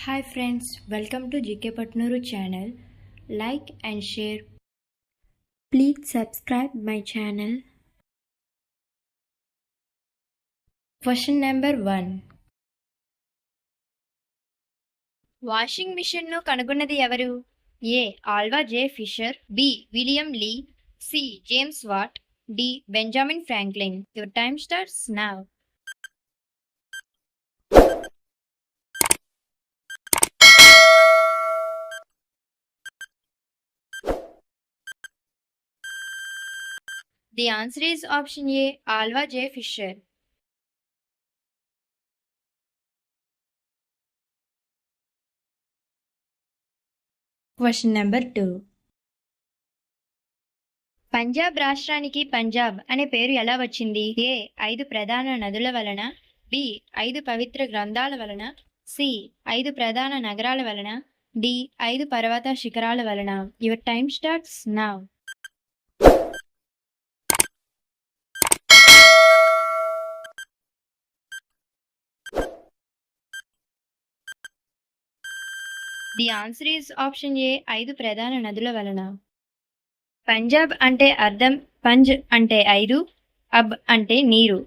Hi friends, welcome to GK Patnuru channel. Like and share. Please subscribe my channel. Question number 1. Washing machine ను కనుగొన్నది ఎవరు? A. Alva J Fisher, B. William Lee, C. James Watt, D. Benjamin Franklin. Your time starts now. The answer is option A. Alva J. Fisher. Question number 2. Punjab రాష్ట్రానికి పంజాబ్ అనే పేరు ఎలా వచ్చింది? ఏ. 5 ప్రధాన నదుల వలన, బి. 5 పవిత్ర గ్రంథాల వలన, సి. 5 ప్రధాన నగరాల వలన, డి. 5 పర్వత శిఖరాల వలన. Your time starts now. The answer is option A. 5 ప్రధాన నదుల వలన. పంజాబ్ అంటే అర్థం పంజ్ అంటే 5, అబ్ అంటే నీరు.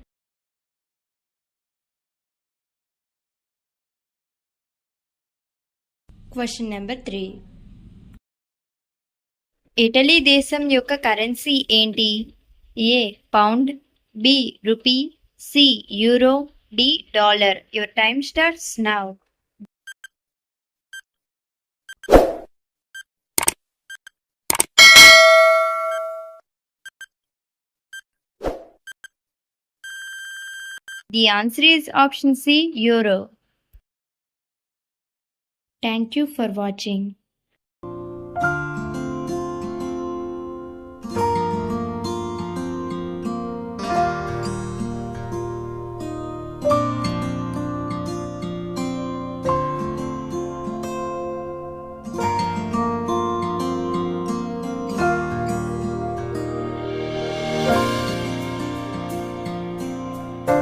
Question number 3. ఇటలీ దేశం యొక్క కరెన్సీ ఏంటి? A. Pound, B. Rupee, C. Euro, D. Dollar. Your time starts now. The answer is option C, Euro. Thank you for watching.